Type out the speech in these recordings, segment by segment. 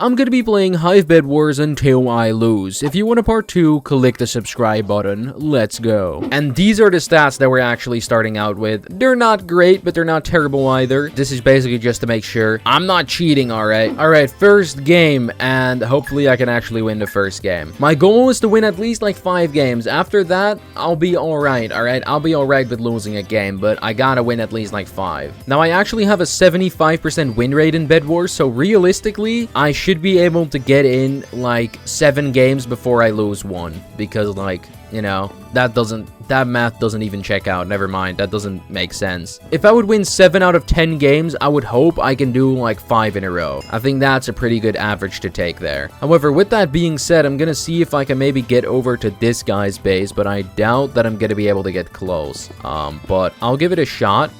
I'm gonna be playing Hive Bedwars until I lose. If you want a part 2, click the subscribe button. Let's go. And these are the stats that we're actually starting out with. They're not great, but they're not terrible either. This is basically just to make sure I'm not cheating, alright? Alright, first game, and hopefully I can actually win the first game. My goal is to win at least like 5 games. After that, I'll be alright, alright? I'll be alright with losing a game, but I gotta win at least like 5. Now, I actually have a 75% win rate in Bedwars, so realistically, I should be able to get in like 7 games before I lose 1, because like, you know, that math doesn't even check out. Never mind, that doesn't make sense. If I would win 7 out of 10 games, I would hope I can do like 5 in a row. I think that's a pretty good average to take there. However, with that being said, I'm gonna see if I can maybe get over to this guy's base, but I doubt that I'm gonna be able to get close. But I'll give it a shot.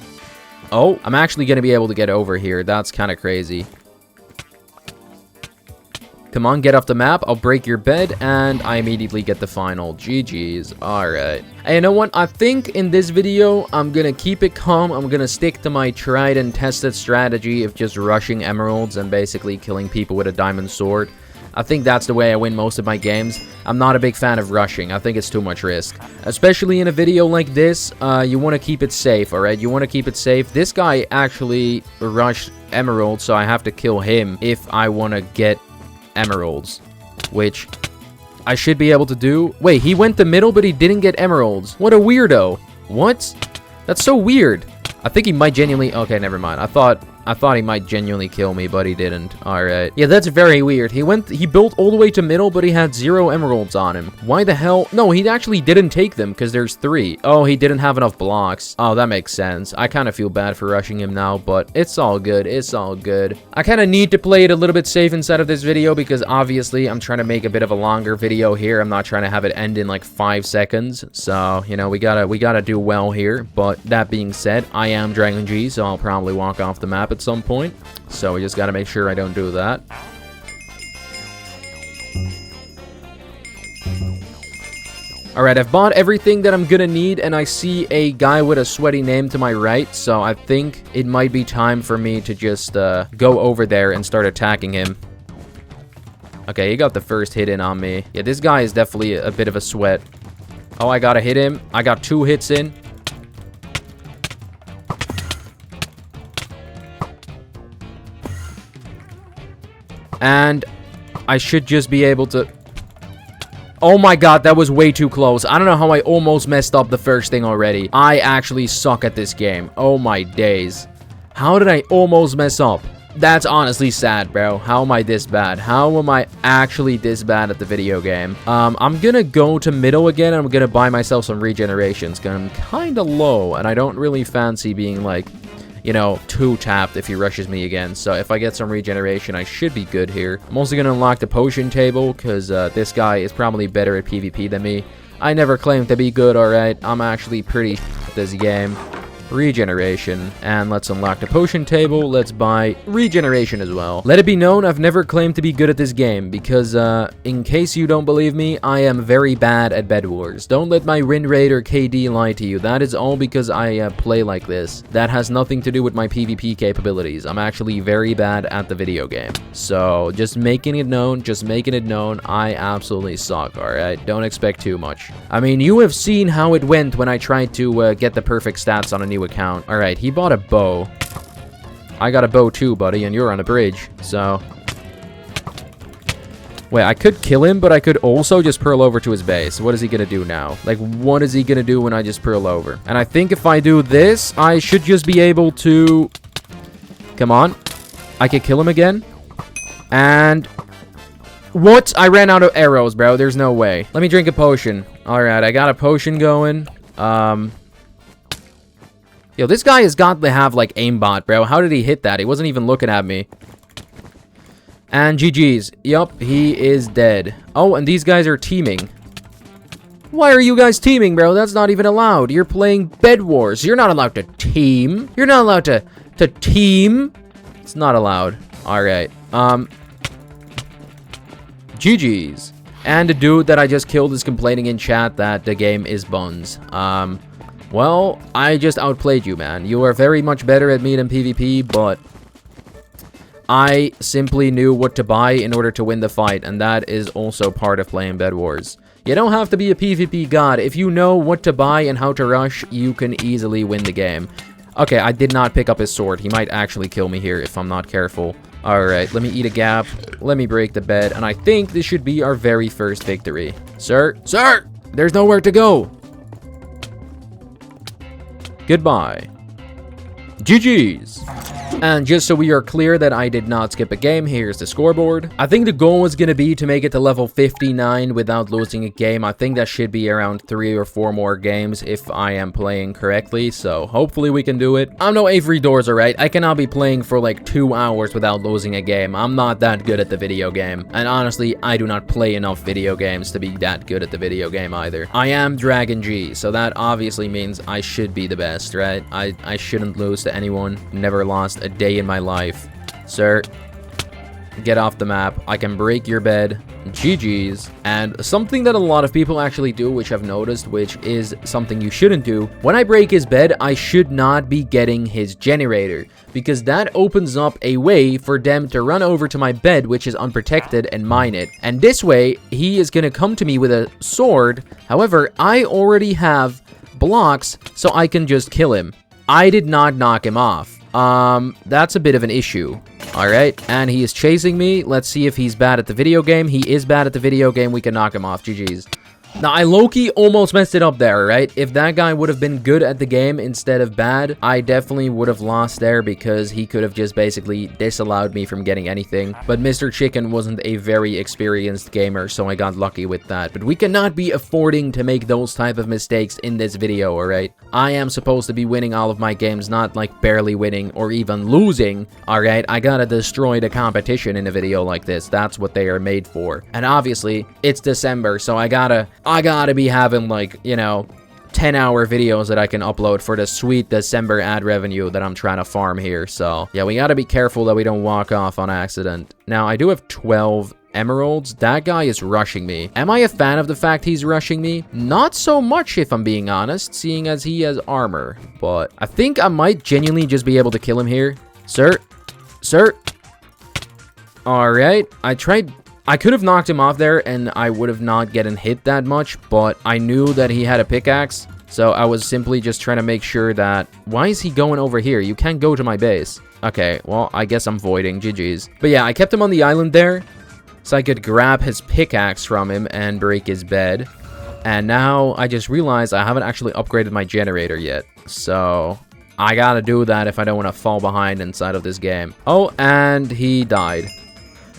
Oh, I'm actually gonna be able to get over here. That's kind of crazy. Come on, get off the map. I'll break your bed, and I immediately get the final. GG's. Alright. Hey, you know what? I think in this video, I'm gonna keep it calm. I'm gonna stick to my tried and tested strategy of just rushing emeralds and basically killing people with a diamond sword. I think that's the way I win most of my games. I'm not a big fan of rushing. I think it's too much risk. Especially in a video like this, you want to keep it safe, alright? You want to keep it safe. This guy actually rushed emeralds, so I have to kill him if I want to get emeralds, which I should be able to do. Wait, he went the middle, but he didn't get emeralds. What a weirdo. What? That's so weird. I think he might genuinely... Okay, never mind. I thought he might genuinely kill me, but he didn't. Alright. Yeah, that's very weird. He built all the way to middle, but he had 0 emeralds on him. Why the hell? No, he actually didn't take them, because there's 3. Oh, he didn't have enough blocks. Oh, that makes sense. I kind of feel bad for rushing him now, but it's all good. It's all good. I kind of need to play it a little bit safe inside of this video, because obviously I'm trying to make a bit of a longer video here. I'm not trying to have it end in like 5 seconds. So, you know, we gotta do well here. But that being said, I am Dragon G, so I'll probably walk off the map at some point, so we just gotta make sure I don't do that. Alright, I've bought everything that I'm gonna need, and I see a guy with a sweaty name to my right, so I think it might be time for me to just go over there and start attacking him. Okay, he got the first hit in on me. Yeah, this guy is definitely a bit of a sweat. Oh, I gotta hit him. I got 2 hits in. And I should just be able to... Oh my god, that was way too close. I don't know how I almost messed up the first thing already. I actually suck at this game. Oh my days. How did I almost mess up? That's honestly sad, bro. How am I this bad? How am I actually this bad at the video game? I'm gonna go to middle again, and I'm gonna buy myself some regenerations, because I'm kind of low, and I don't really fancy being like... you know, 2 tapped if he rushes me again. So if I get some regeneration, I should be good here. I'm also going to unlock the potion table, because this guy is probably better at PvP than me. I never claimed to be good, alright? I'm actually pretty at this game. Regeneration, and let's unlock the potion table. Let's buy regeneration as well. Let it be known, I've never claimed to be good at this game, because in case you don't believe me, I am very bad at Bedwars. Don't let my win rate or KD lie to you. That is all because I play like this. That has nothing to do with my PvP capabilities. I'm actually very bad at the video game. So just making it known, I absolutely suck, alright? Don't expect too much. I mean, you have seen how it went when I tried to get the perfect stats on a new account. Alright, he bought a bow. I got a bow too, buddy, and you're on a bridge, so... Wait, I could kill him, but I could also just pearl over to his base. What is he gonna do now? Like, what is he gonna do when I just pearl over? And I think if I do this, I should just be able to... Come on. I could kill him again. And... What? I ran out of arrows, bro. There's no way. Let me drink a potion. Alright, I got a potion going. Yo, this guy has got to have, like, aimbot, bro. How did he hit that? He wasn't even looking at me. And GG's. Yup, he is dead. Oh, and these guys are teaming. Why are you guys teaming, bro? That's not even allowed. You're playing Bedwars. You're not allowed to team. You're not allowed to team. It's not allowed. Alright. GG's. And the dude that I just killed is complaining in chat that the game is buns. Well, I just outplayed you, man. You are very much better at me than PvP, but I simply knew what to buy in order to win the fight, and that is also part of playing Bedwars. You don't have to be a PvP god. If you know what to buy and how to rush, you can easily win the game. Okay, I did not pick up his sword. He might actually kill me here if I'm not careful. Alright, let me eat a gap. Let me break the bed. And I think this should be our very first victory. Sir? Sir! There's nowhere to go! Goodbye. GG's. And just so we are clear that I did not skip a game, here's the scoreboard. I think the goal was going to be to make it to level 59 without losing a game. I think that should be around 3 or 4 more games if I am playing correctly, so hopefully we can do it. I'm no Avery Doors, alright? I cannot be playing for like 2 hours without losing a game. I'm not that good at the video game. And honestly, I do not play enough video games to be that good at the video game either. I am Dragon G, so that obviously means I should be the best, right? I shouldn't lose to anyone. Never lost a day in my life. Sir, get off the map. I can break your bed. GG's. And something that a lot of people actually do, which I've noticed, which is something you shouldn't do. When I break his bed, I should not be getting his generator, because that opens up a way for them to run over to my bed, which is unprotected, and mine it. And this way, he is going to come to me with a sword. However, I already have blocks, so I can just kill him. I did not knock him off. That's a bit of an issue. Alright, and he is chasing me. Let's see if he's bad at the video game. He is bad at the video game. We can knock him off. GG's. Now, I low-key almost messed it up there, right? If that guy would have been good at the game instead of bad, I definitely would have lost there because he could have just basically disallowed me from getting anything. But Mr. Chicken wasn't a very experienced gamer, so I got lucky with that. But we cannot be affording to make those type of mistakes in this video, alright? I am supposed to be winning all of my games, not like barely winning or even losing, alright? I gotta destroy the competition in a video like this. That's what they are made for. And obviously, it's December, so I gotta be having, like, you know, 10-hour videos that I can upload for the sweet December ad revenue that I'm trying to farm here. So, yeah, we gotta be careful that we don't walk off on accident. Now, I do have 12 emeralds. That guy is rushing me. Am I a fan of the fact he's rushing me? Not so much, if I'm being honest, seeing as he has armor. But I think I might genuinely just be able to kill him here. Sir? Sir? Alright, I could have knocked him off there and I would have not gotten hit that much, but I knew that he had a pickaxe, so I was simply just trying to make sure that... Why is he going over here? You can't go to my base. Okay, well, I guess I'm voiding. GG's. But yeah, I kept him on the island there, so I could grab his pickaxe from him and break his bed. And now I just realized I haven't actually upgraded my generator yet, so... I gotta do that if I don't want to fall behind inside of this game. Oh, and he died.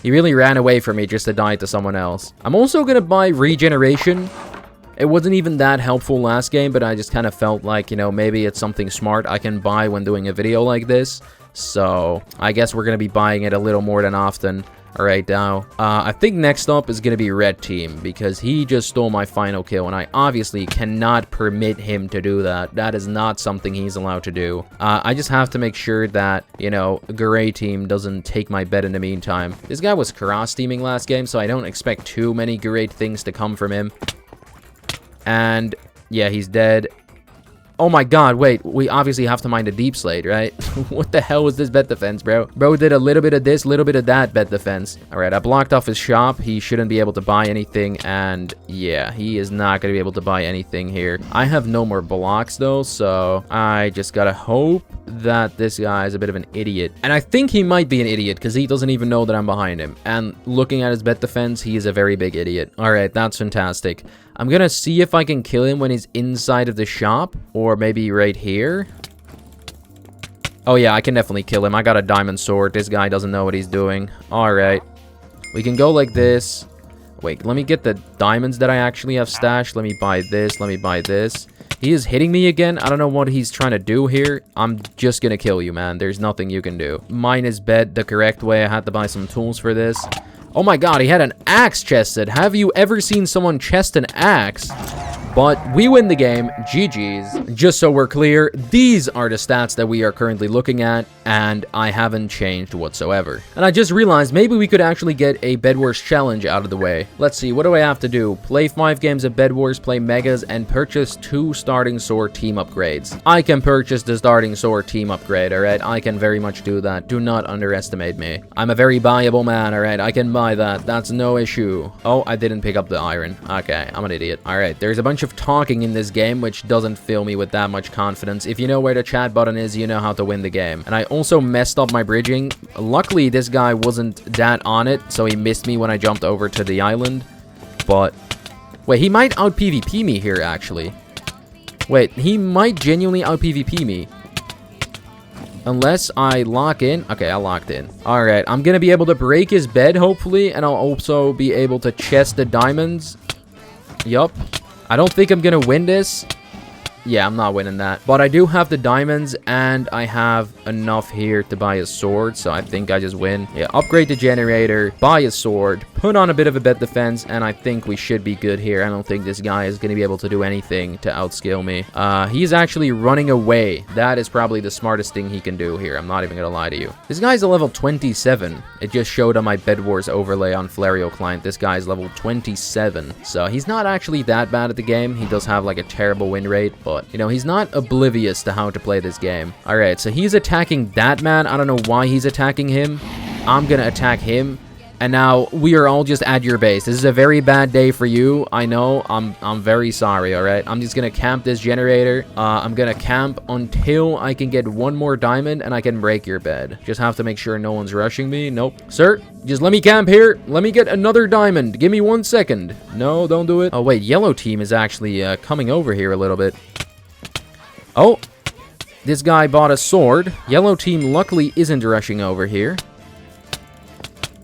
He really ran away from me just to die to someone else. I'm also gonna buy regeneration. It wasn't even that helpful last game, but I just kind of felt like, you know, maybe it's something smart I can buy when doing a video like this. So, I guess we're gonna be buying it a little more than often. Alright, now, I think next up is gonna be Red Team, because he just stole my final kill, and I obviously cannot permit him to do that. That is not something he's allowed to do. I just have to make sure that, you know, Gray Team doesn't take my bed in the meantime. This guy was cross-teaming last game, so I don't expect too many great things to come from him. And, yeah, he's dead. Oh my god, wait, we obviously have to mine the deep slate, right? What the hell was this bed defense, bro? Bro did a little bit of this, little bit of that bed defense. Alright, I blocked off his shop. He shouldn't be able to buy anything, and yeah, he is not going to be able to buy anything here. I have no more blocks, though, so I just gotta hope that this guy is a bit of an idiot. And I think he might be an idiot, because he doesn't even know that I'm behind him. And looking at his bed defense, he is a very big idiot. Alright, that's fantastic. I'm gonna see if I can kill him when he's inside of the shop, or maybe right here. Oh yeah, I can definitely kill him. I got a diamond sword. This guy doesn't know what he's doing. Alright. We can go like this. Wait, let me get the diamonds that I actually have stashed. Let me buy this. Let me buy this. He is hitting me again. I don't know what he's trying to do here. I'm just gonna kill you, man. There's nothing you can do. Mine is bed the correct way. I had to buy some tools for this. Oh my god, he had an axe chested. Have you ever seen someone chest an axe? But we win the game. GG's. Just so we're clear, these are the stats that we are currently looking at, and I haven't changed whatsoever. And I just realized maybe we could actually get a Bedwars challenge out of the way. Let's see, what do I have to do? Play 5 games of Bedwars, play Megas, and purchase 2 starting sword team upgrades. I can purchase the starting sword team upgrade, alright? I can very much do that. Do not underestimate me. I'm a very buyable man, alright? I can buy that. That's no issue. Oh, I didn't pick up the iron. Okay, I'm an idiot. Alright, there's a bunch of talking in this game, which doesn't fill me with that much confidence. If you know where the chat button is, you know how to win the game. And I also messed up my bridging. Luckily, this guy wasn't that on it, so he missed me when I jumped over to the island. But wait, he might out PvP me here, actually. Wait, he might genuinely out PvP me. Unless I lock in. Okay, I locked in. Alright, I'm gonna be able to break his bed, hopefully. And I'll also be able to chest the diamonds. Yup. I don't think I'm gonna win this. Yeah, I'm not winning that. But I do have the diamonds, and I have enough here to buy a sword, so I think I just win. Yeah, upgrade the generator, buy a sword, put on a bit of a bed defense, and I think we should be good here. I don't think this guy is going to be able to do anything to outskill me. He's actually running away. That is probably the smartest thing he can do here. I'm not even going to lie to you. This guy's a level 27. It just showed on my Bedwars overlay on Flario client. This guy's level 27. So he's not actually that bad at the game. He does have like a terrible win rate, but you know, he's not oblivious to how to play this game. All right, so he's attacking that man. I don't know why he's attacking him. I'm gonna attack him, and now we are all just at your base. This is a very bad day for you. I know. I'm very sorry. All right, I'm just gonna camp this generator. I'm gonna camp until I can get 1 more diamond and I can break your bed. Just have to make sure no one's rushing me. Nope, sir. Just let me camp here. Let me get another diamond. Give me 1 second. No, don't do it. Oh wait, yellow team is actually coming over here a little bit. Oh, this guy bought a sword. Yellow team luckily isn't rushing over here.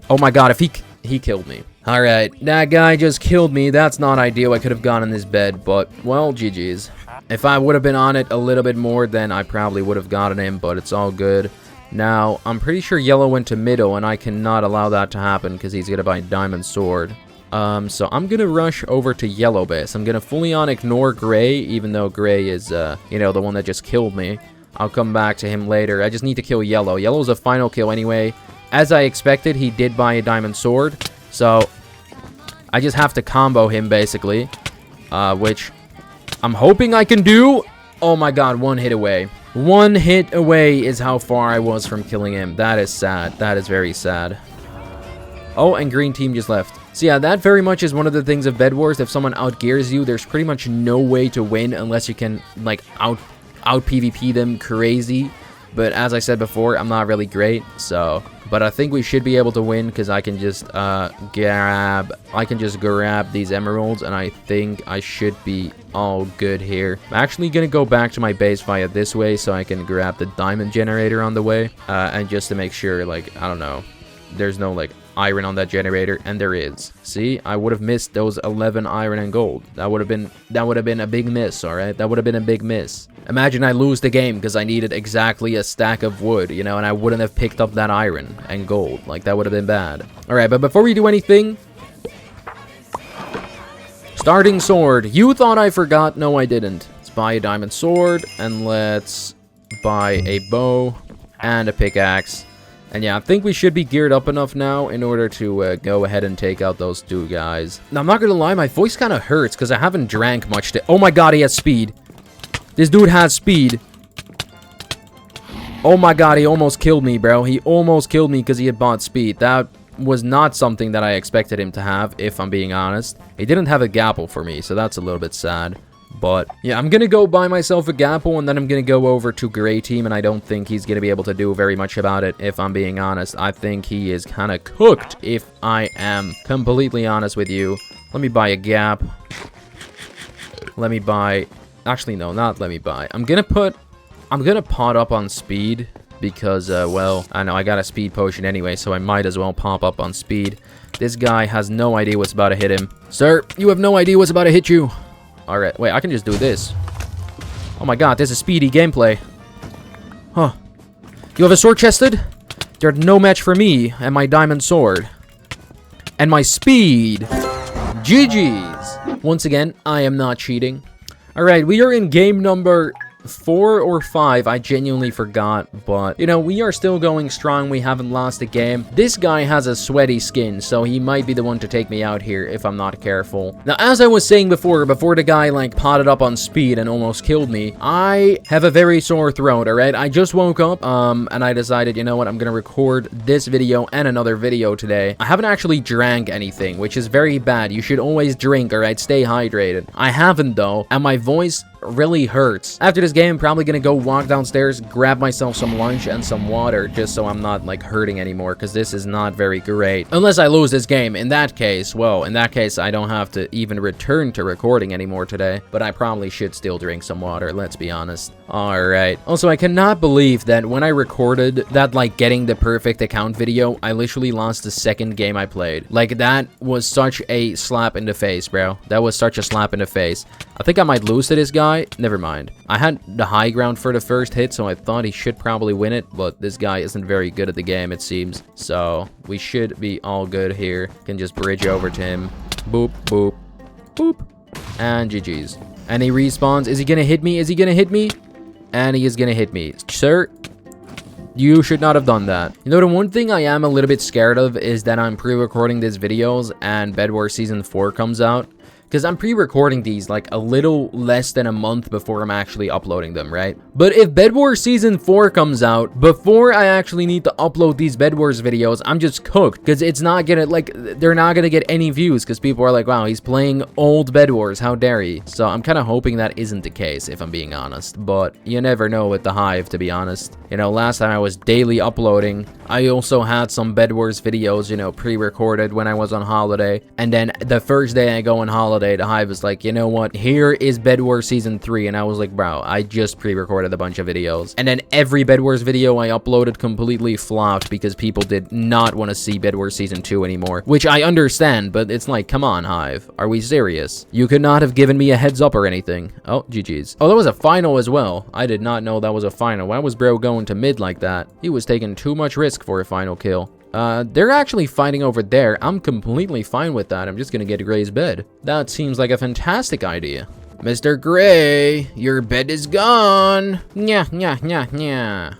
Oh my god, if he killed me. Alright, that guy just killed me. That's not ideal. I could have gone in this bed, but, well, GG's. If I would have been on it a little bit more, then I probably would have gotten him, but it's all good. Now, I'm pretty sure yellow went to middle, and I cannot allow that to happen because he's going to buy a diamond sword. So I'm gonna rush over to yellow base. I'm gonna fully on ignore gray, even though gray is, you know, the one that just killed me. I'll come back to him later. I just need to kill yellow. Yellow's a final kill anyway. As I expected, he did buy a diamond sword. So I just have to combo him, basically. Which I'm hoping I can do. Oh my god, 1 hit away. 1 hit away is how far I was from killing him. That is sad. That is very sad. Oh, and green team just left. So yeah, that very much is one of the things of Bedwars. If someone outgears you, there's pretty much no way to win unless you can, like, out PvP them crazy. But as I said before, I'm not really great, so... But I think we should be able to win, because I can just, grab these emeralds, and I think I should be all good here. I'm actually gonna go back to my base via this way, so I can grab the diamond generator on the way. And just to make sure, like, I don't know, there's no, like, iron on that generator, and there is. See, I would have missed those 11 iron and gold. That would have been a big miss. All right, that would have been a big miss. Imagine I lose the game because I needed exactly a stack of wood, you know, and I wouldn't have picked up that iron and gold. Like, that would have been bad. All right, but before we do anything, starting sword. You thought I forgot? No, I didn't. Let's buy a diamond sword, and let's buy a bow and a pickaxe. And yeah, I think we should be geared up enough now in order to go ahead and take out those 2 guys. Now, I'm not gonna lie, my voice kind of hurts because I haven't drank much today. Oh my god, he has speed. This dude has speed. Oh my god, he almost killed me, bro. He almost killed me because he had bought speed. That was not something that I expected him to have, if I'm being honest. He didn't have a gapple for me, so that's a little bit sad. But yeah, I'm gonna go buy myself a gapple, and then I'm gonna go over to gray team, and I don't think he's gonna be able to do very much about it, if I'm being honest. I think he is kind of cooked, if I am completely honest with you. Let me buy a gap. Let me buy... Actually, no, not let me buy. I'm gonna pot up on speed, because, well, I know I got a speed potion anyway, so I might as well pop up on speed. This guy has no idea what's about to hit him. Sir, you have no idea what's about to hit you. Alright, wait, I can just do this. Oh my god, this is speedy gameplay. Huh. You have a sword chested? You're no match for me and my diamond sword. And my speed. GG's. Once again, I am not cheating. Alright, we are in game number 4 or 5, I genuinely forgot, but, you know, we are still going strong. We haven't lost a game. This guy has a sweaty skin, so he might be the one to take me out here if I'm not careful. Now, as I was saying before the guy, like, potted up on speed and almost killed me, I have a very sore throat, alright? I just woke up, and I decided, you know what, I'm gonna record this video and another video today. I haven't actually drank anything, which is very bad. You should always drink, alright? Stay hydrated. I haven't, though, and my voice really hurts. After this game, I'm probably gonna go walk downstairs, grab myself some lunch and some water, just so I'm not, like, hurting anymore, because this is not very great. Unless I lose this game. In that case, well, in that case, I don't have to even return to recording anymore today, but I probably should still drink some water, let's be honest. Alright. Also, I cannot believe that when I recorded that, like, getting the perfect account video, I literally lost the second game I played. Like, that was such a slap in the face, bro. That was such a slap in the face. I think I might lose to this guy. Never mind. I had the high ground for the first hit, so I thought he should probably win it, but this guy isn't very good at the game, it seems. So, we should be all good here. Can just bridge over to him. Boop, boop, boop. And GG's. And he respawns. Is he gonna hit me? Is he gonna hit me? And he is gonna hit me. Sir, you should not have done that. You know, the one thing I am a little bit scared of is that I'm pre-recording these videos and Bedwars Season 4 comes out. Because I'm pre-recording these like a little less than a month before I'm actually uploading them, right? But if Bedwars Season 4 comes out before I actually need to upload these Bedwars videos, I'm just cooked. Because it's not gonna, like, they're not gonna get any views. Because people are like, wow, he's playing old Bedwars, how dare he? So I'm kind of hoping that isn't the case, if I'm being honest. But you never know with the Hive, to be honest. You know, last time I was daily uploading, I also had some Bedwars videos, you know, pre-recorded when I was on holiday. And then the first day I go on holiday, the Hive was like, you know what, here is Bedwars Season 3, and I was like, bro, I just pre-recorded a bunch of videos. And then every Bedwars video I uploaded completely flopped because people did not want to see Bedwars Season 2 anymore, which I understand, but it's like, come on, Hive, are we serious? You could not have given me a heads up or anything. Oh, GG's. Oh, that was a final as well. I did not know that was a final. Why was bro going to mid like that? He was taking too much risk for a final kill. They're actually fighting over there. I'm completely fine with that. I'm just gonna get Gray's bed. That seems like a fantastic idea. Mr. Gray, your bed is gone. Nya, nya, nya, nya.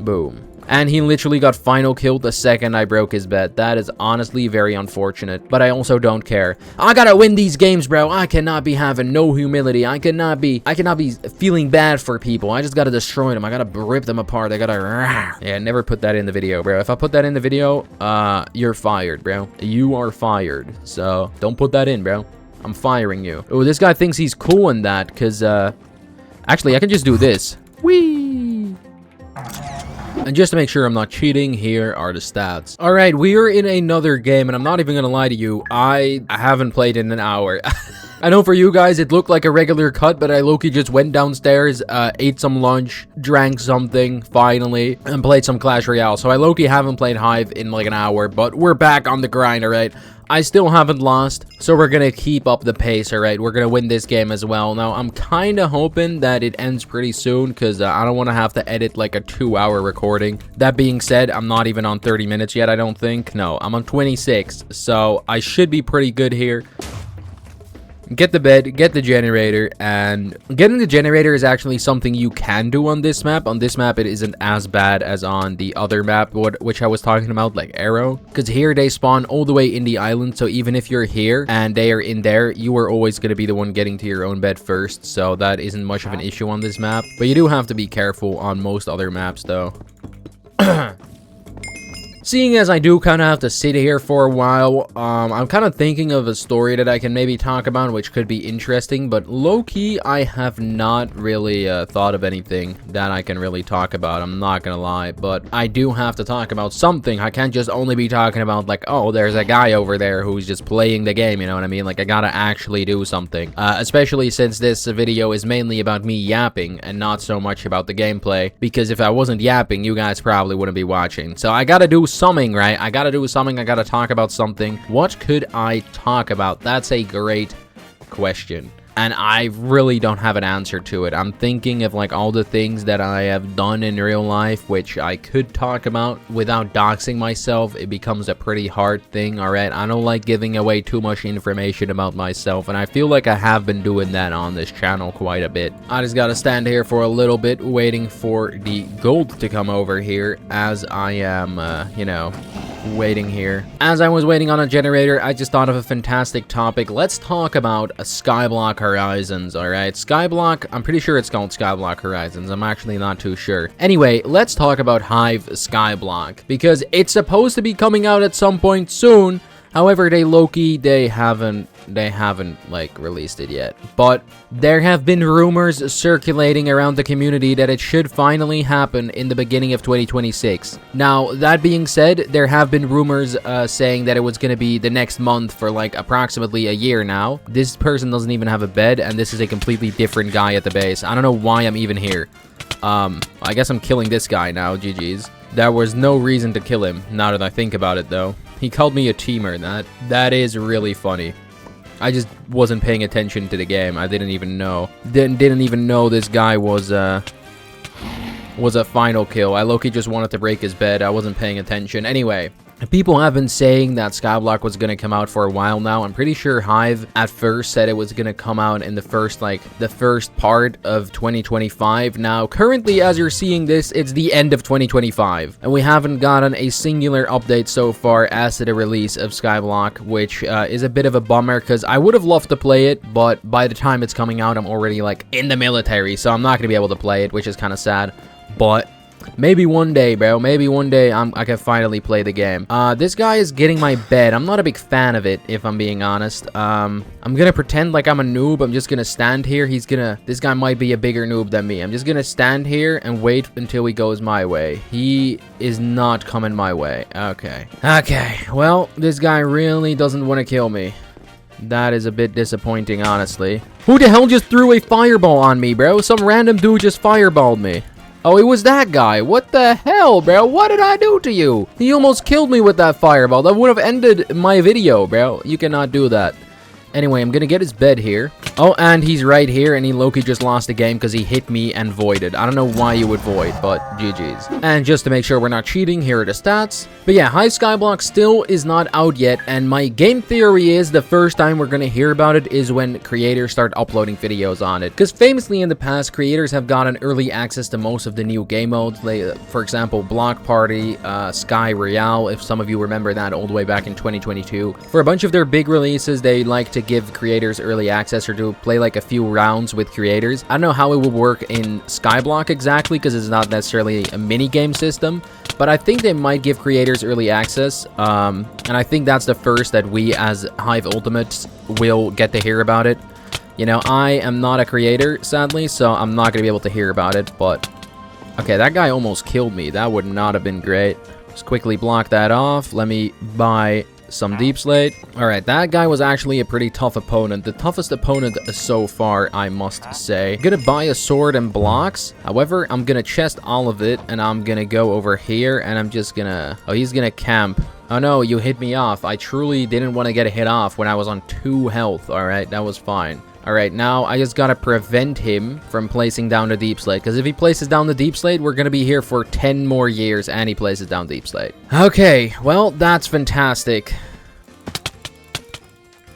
Boom. And he literally got final killed the second I broke his bed. That is honestly very unfortunate, but I also don't care. I gotta win these games, bro. I cannot be having no humility. I cannot be feeling bad for people. I just gotta destroy them. I gotta rip them apart. I gotta... Yeah, never put that in the video, bro. If I put that in the video, you're fired, bro. You are fired. So, don't put that in, bro. I'm firing you. Oh, this guy thinks he's cool in that, because, actually, I can just do this. Whee! And just to make sure I'm not cheating, here are the stats. Alright, we are in another game, and I'm not even gonna lie to you, I haven't played in an hour. I know for you guys, it looked like a regular cut, but I low-key just went downstairs, ate some lunch, drank something, finally, and played some Clash Royale. So I low-key haven't played Hive in like an hour, but we're back on the grind, alright? I still haven't lost, so we're gonna keep up the pace, alright? We're gonna win this game as well. Now, I'm kind of hoping that it ends pretty soon, because I don't want to have to edit like a 2-hour recording. That being said, I'm not even on 30 minutes yet, I don't think. No, I'm on 26, so I should be pretty good here. Get the bed, get the generator, and getting the generator is actually something you can do on this map. On this map, it isn't as bad as on the other map, which I was talking about, like Arrow. Because here, they spawn all the way in the island, so even if you're here and they are in there, you are always going to be the one getting to your own bed first, so that isn't much of an issue on this map. But you do have to be careful on most other maps, though. Seeing as I do kind of have to sit here for a while, I'm kind of thinking of a story that I can maybe talk about, which could be interesting, but low-key, I have not really thought of anything that I can really talk about, I'm not gonna lie, but I do have to talk about something. I can't just only be talking about, like, oh, there's a guy over there who's just playing the game, you know what I mean? Like, I gotta actually do something, especially since this video is mainly about me yapping and not so much about the gameplay, because if I wasn't yapping, you guys probably wouldn't be watching, so I gotta do something, right? I gotta do something. I gotta talk about something. What could I talk about? That's a great question. and I really don't have an answer to it. I'm thinking of like all the things that I have done in real life, which I could talk about without doxing myself. It becomes a pretty hard thing, alright? I don't like giving away too much information about myself, and I feel like I have been doing that on this channel quite a bit. I just gotta stand here for a little bit, waiting for the gold to come over here, as I am, you know, waiting here. As I was waiting on a generator, I just thought of a fantastic topic. Let's talk about Skyblock Horizons, alright? Skyblock, I'm pretty sure it's called Skyblock Horizons. I'm actually not too sure. Anyway, let's talk about Hive Skyblock, because it's supposed to be coming out at some point soon. However, they haven't like released it yet. But there have been rumors circulating around the community that it should finally happen in the beginning of 2026. Now, that being said, there have been rumors saying that it was going to be the next month for like approximately a year now. This person doesn't even have a bed, and this is a completely different guy at the base. I don't know why I'm even here. I guess I'm killing this guy now, GG's. There was no reason to kill him, now that I think about it though. He called me a teamer. That is really funny. I just wasn't paying attention to the game. I didn't even know. Didn't even know this guy was a final kill. I low-key just wanted to break his bed. I wasn't paying attention. Anyway, people have been saying that Skyblock was going to come out for a while now. I'm pretty sure Hive at first said it was going to come out in the first part of 2025. Now, currently, as you're seeing this, it's the end of 2025. And we haven't gotten a singular update so far as to the release of Skyblock, which is a bit of a bummer because I would have loved to play it, but by the time it's coming out, I'm already like in the military, so I'm not going to be able to play it, which is kind of sad. But maybe one day, bro. Maybe one day I can finally play the game. This guy is getting my bed. I'm not a big fan of it, if I'm being honest. I'm gonna pretend like I'm a noob. I'm just gonna stand here. This guy might be a bigger noob than me. I'm just gonna stand here and wait until he goes my way. He is not coming my way. Okay. Okay. Well, this guy really doesn't want to kill me. That is a bit disappointing, honestly. Who the hell just threw a fireball on me, bro? Some random dude just fireballed me. Oh, it was that guy. What the hell, bro? What did I do to you? He almost killed me with that fireball. That would have ended my video, bro. You cannot do that. Anyway, I'm gonna get his bed here. Oh, and he's right here, and he low-key just lost the game because he hit me and voided. I don't know why you would void, but GG's. And just to make sure we're not cheating, here are the stats. But yeah, Hive Skyblock still is not out yet, and my game theory is the first time we're gonna hear about it is when creators start uploading videos on it. Because famously in the past, creators have gotten early access to most of the new game modes. For example, Block Party, Sky Royale, if some of you remember that all the way back in 2022. For a bunch of their big releases, they like to give creators early access or to play like a few rounds with creators. I don't know how it will work in Skyblock exactly because it's not necessarily a mini game system, but I think they might give creators early access, and I think that's the first that we as Hive Ultimates will get to hear about it. You know, I am not a creator, sadly, so I'm not going to be able to hear about it, but okay, that guy almost killed me. That would not have been great. Just quickly block that off. Let me buy some deep slate. All right, that guy was actually a pretty tough opponent. The toughest opponent so far, I must say. I'm gonna buy a sword and blocks. However, I'm gonna chest all of it, and I'm gonna go over here, and I'm just gonna... Oh, he's gonna camp. Oh no, you hit me off. I truly didn't want to get hit off when I was on 2 health. All right, that was fine. Alright, now I just gotta prevent him from placing down the deep slate. Because if he places down the deep slate, we're gonna be here for 10 more years and he places down deep slate. Okay, well, that's fantastic.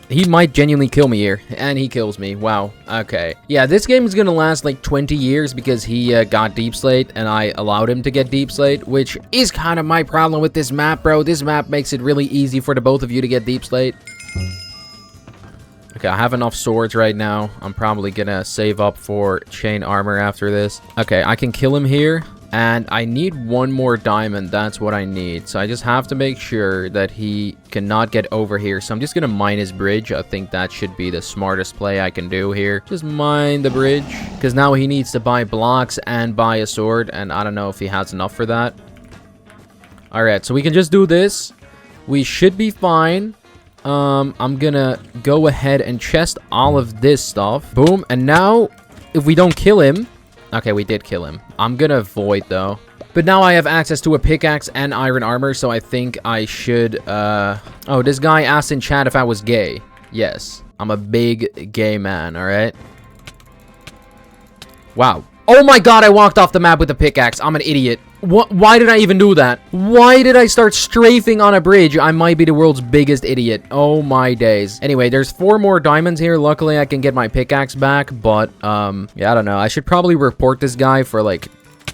He might genuinely kill me here. And he kills me. Wow. Okay. Yeah, this game is gonna last like 20 years because he got deep slate and I allowed him to get deep slate, which is kind of my problem with this map, bro. This map makes it really easy for the both of you to get deep slate. Okay, I have enough swords right now. I'm probably gonna save up for chain armor after this. Okay, I can kill him here. And I need 1 more diamond. That's what I need. So I just have to make sure that he cannot get over here. So I'm just gonna mine his bridge. I think that should be the smartest play I can do here. Just mine the bridge. Because now he needs to buy blocks and buy a sword. And I don't know if he has enough for that. Alright, so we can just do this. We should be fine. I'm gonna go ahead and chest all of this stuff. Boom. And now, if we don't kill him... Okay, we did kill him. I'm gonna void, though. But now I have access to a pickaxe and iron armor, so I think I should, Oh, this guy asked in chat if I was gay. Yes. I'm a big gay man, alright? Wow. Oh my god, I walked off the map with a pickaxe. I'm an idiot. What? Why did I even do that? Why did I start strafing on a bridge? I might be the world's biggest idiot. Oh my days. Anyway, there's 4 more diamonds here. Luckily, I can get my pickaxe back, but, yeah, I don't know. I should probably report this guy for, like,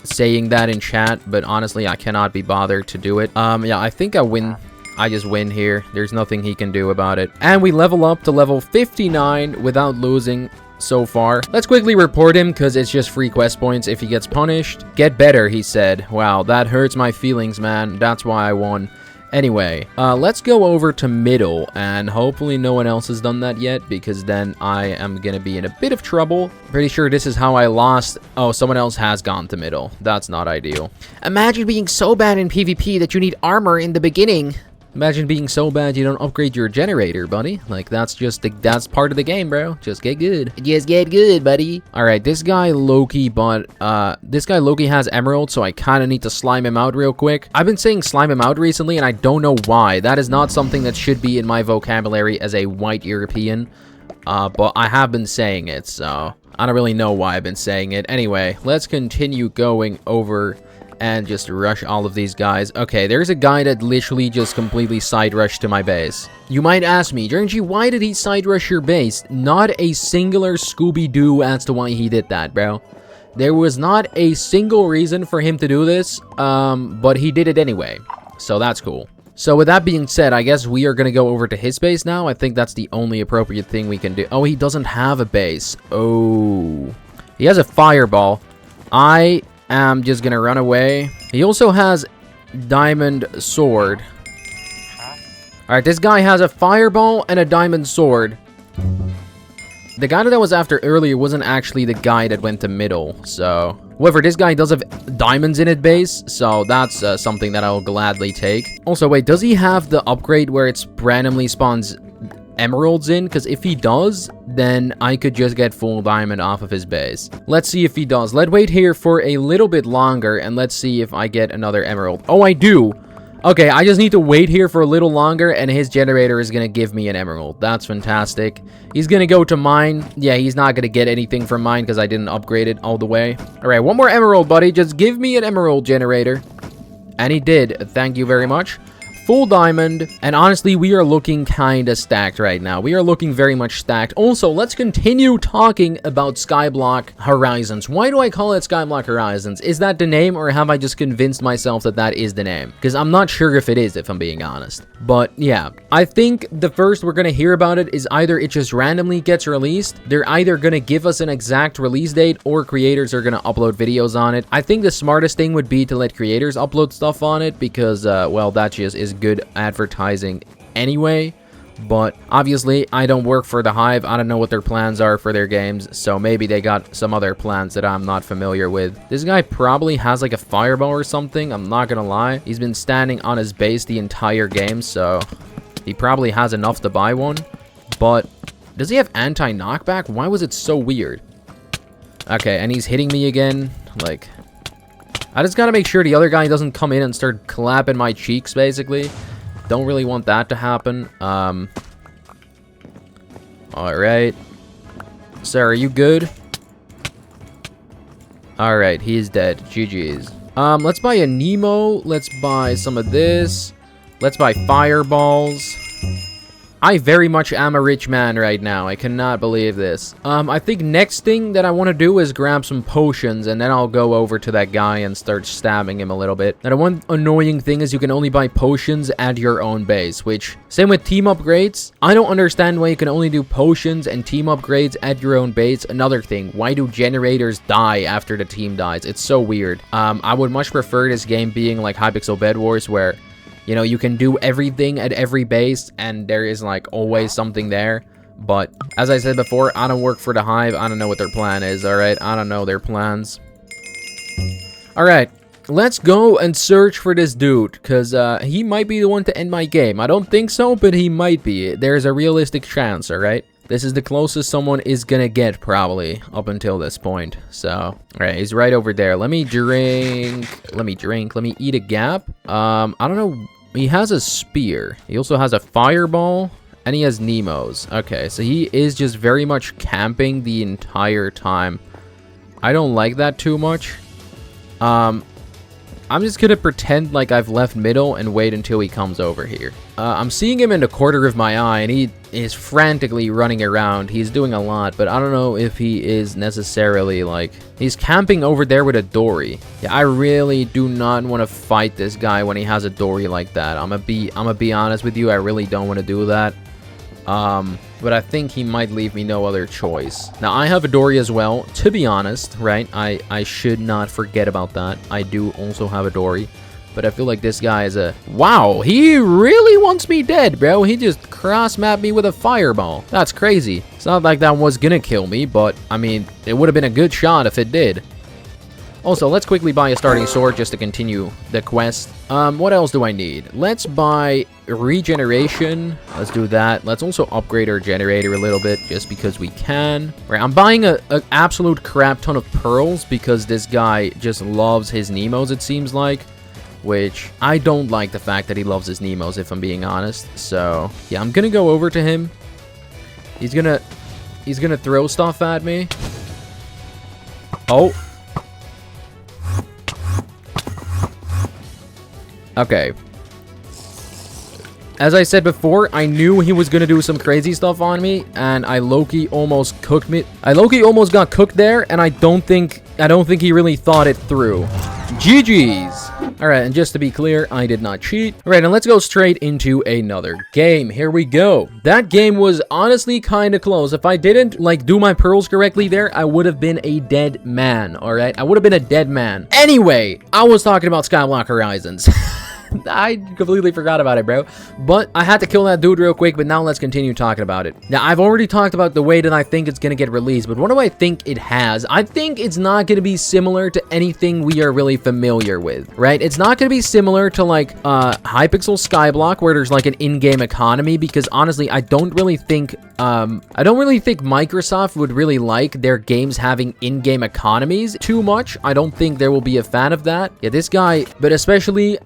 saying that in chat, but honestly, I cannot be bothered to do it. Yeah, I think I win. I just win here. There's nothing he can do about it. And we level up to level 59 without losing so far. Let's quickly report him because it's just free quest points if he gets punished. Get better, he said. Wow, that hurts my feelings, man. That's why I won. Anyway, let's go over to middle, and hopefully no one else has done that yet, because then I am gonna be in a bit of trouble. Pretty sure this is how I lost. Oh, someone else has gone to middle. That's not ideal. Imagine being so bad in PvP that you need armor in the beginning. Imagine being so bad you don't upgrade your generator, buddy. Like, that's that's part of the game, bro. Just get good. Just get good, buddy. All right, this guy Loki, but this guy Loki has emerald, so I kind of need to slime him out real quick. I've been saying slime him out recently, and I don't know why. That is not something that should be in my vocabulary as a white European, but I have been saying it, so I don't really know why I've been saying it. Anyway, let's continue going over and just rush all of these guys. Okay, there's a guy that literally just completely side rushed to my base. You might ask me, Jernji, why did he side rush your base? Not a singular Scooby-Doo as to why he did that, bro. There was not a single reason for him to do this, but he did it anyway. So that's cool. So with that being said, I guess we are going to go over to his base now. I think that's the only appropriate thing we can do. Oh, he doesn't have a base. Oh. He has a fireball. I'm just gonna run away. He also has diamond sword. Alright, this guy has a fireball and a diamond sword. The guy that I was after earlier wasn't actually the guy that went to middle, so... However, this guy does have diamonds in his base, so that's something that I'll gladly take. Also, wait, does he have the upgrade where it randomly spawns emeralds in? Because if he does, then I could just get full diamond off of his base. Let's see if he does. Let's wait here for a little bit longer, and let's see if I get another emerald. Oh, I do. Okay, I just need to wait here for a little longer, and his generator is gonna give me an emerald. That's fantastic. He's gonna go to mine. Yeah, he's not gonna get anything from mine because I didn't upgrade it all the way. All right, one more emerald, buddy. Just give me an emerald generator. And he did. Thank you very much. Full diamond, and honestly, we are looking kind of stacked right now. We are looking very much stacked. Also, let's continue talking about Skyblock Horizons. Why do I call it Skyblock Horizons? Is that the name, or have I just convinced myself that that is the name? Because I'm not sure if it is, if I'm being honest. But yeah, I think the first we're going to hear about it is either it just randomly gets released, they're either going to give us an exact release date, or creators are going to upload videos on it. I think the smartest thing would be to let creators upload stuff on it, because, well, that just is good advertising anyway. But obviously I don't work for the Hive. I don't know what their plans are for their games, so maybe they got some other plans that I'm not familiar with. This guy probably has like a fireball or something. I'm not gonna lie, he's been standing on his base the entire game, so he probably has enough to buy one. But does he have anti-knockback? Why was it so weird? Okay, and he's hitting me again. Like, I just gotta make sure the other guy doesn't come in and start clapping my cheeks, basically. Don't really want that to happen. Alright. Sir, are you good? Alright, he's dead. GG's. Let's buy a Nemo. Let's buy some of this. Let's buy fireballs. I very much am a rich man right now. I cannot believe this. I think next thing that I want to do is grab some potions, and then I'll go over to that guy and start stabbing him a little bit. Now, the one annoying thing is you can only buy potions at your own base, which, same with team upgrades. I don't understand why you can only do potions and team upgrades at your own base. Another thing, why do generators die after the team dies? It's so weird. I would much prefer this game being like Hypixel Bedwars, where, you know, you can do everything at every base, and there is, like, always something there. But, as I said before, I don't work for the Hive. I don't know what their plan is, alright? I don't know their plans. Alright, let's go and search for this dude, because he might be the one to end my game. I don't think so, but he might be. There's a realistic chance, alright? This is the closest someone is gonna get, probably, up until this point. So, alright, he's right over there. Let me drink. Let me eat a gap. I don't know. He has a spear. He also has a fireball And he has Nemos. Okay, so he is just very much camping the entire time. I don't like that too much. I'm just gonna pretend like I've left middle and wait until he comes over here. I'm seeing him in the corner of my eye, and he is frantically running around. He's doing a lot, but I don't know if he is necessarily, like... He's camping over there with a dory. Yeah, I really do not want to fight this guy when he has a dory like that. I'm gonna be honest with you, I really don't want to do that. But I think he might leave me no other choice. Now, I have a dory as well, to be honest, right? I should not forget about that. I do also have a dory. But I feel like this guy is a... Wow, he really wants me dead, bro. He just cross-mapped me with a fireball. That's crazy. It's not like that was gonna kill me, but, I mean, it would have been a good shot if it did. Also, let's quickly buy a starting sword just to continue the quest. What else do I need? Let's buy regeneration. Let's do that. Let's also upgrade our generator a little bit just because we can. Right, I'm buying an absolute crap ton of pearls because this guy just loves his Nemos, it seems like. Which, I don't like the fact that he loves his Nemos, if I'm being honest. So, yeah, I'm gonna go over to him. He's gonna throw stuff at me. Oh. Okay. As I said before, I knew he was gonna do some crazy stuff on me, and I low-key almost cooked me. I low-key almost got cooked there, and I don't think he really thought it through. GG's. Alright, and just to be clear, I did not cheat. Alright, and let's go straight into another game. Here we go. That game was honestly kind of close. If I didn't, like, do my pearls correctly there, I would have been a dead man, alright? I would have been a dead man. Anyway, I was talking about Skyblock Horizons. I completely forgot about it, bro. But I had to kill that dude real quick, but now let's continue talking about it. Now, I've already talked about the way that I think it's going to get released, but what do I think it has? I think it's not going to be similar to anything we are really familiar with, right? It's not going to be similar to, like, Hypixel Skyblock, where there's, like, an in-game economy, because, honestly, I don't really think Microsoft would really like their games having in-game economies too much. I don't think there will be a fan of that. Yeah, this guy, but especially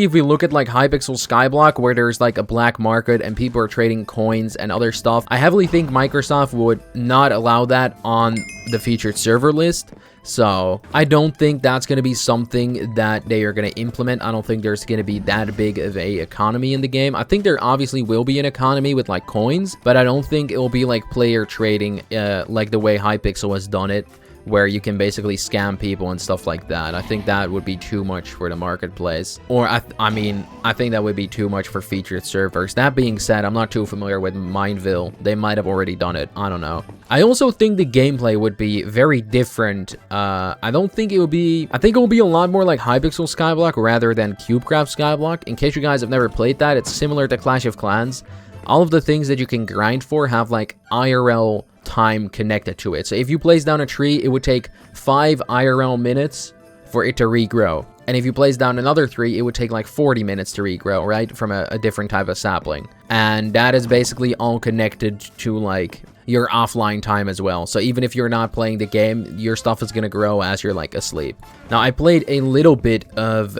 if we look at like Hypixel Skyblock, where there's like a black market and people are trading coins and other stuff, I heavily think Microsoft would not allow that on the featured server list. So I don't think that's going to be something that they are going to implement. I don't think there's going to be that big of a economy in the game. I think there obviously will be an economy with like coins, but I don't think it will be like player trading like the way Hypixel has done it, where you can basically scam people and stuff like that. I think that would be too much for the marketplace. Or, I mean, I think that would be too much for featured servers. That being said, I'm not too familiar with Mineville. They might have already done it. I don't know. I also think the gameplay would be very different. I think it will be a lot more like Hypixel Skyblock rather than CubeCraft Skyblock. In case you guys have never played that, it's similar to Clash of Clans. All of the things that you can grind for have like IRL time connected to it. So if you place down a tree, it would take 5 IRL minutes for it to regrow. And if you place down another tree, it would take like 40 minutes to regrow, right? From a different type of sapling. And that is basically all connected to like your offline time as well. So even if you're not playing the game, your stuff is going to grow as you're like asleep. Now, I played a little bit of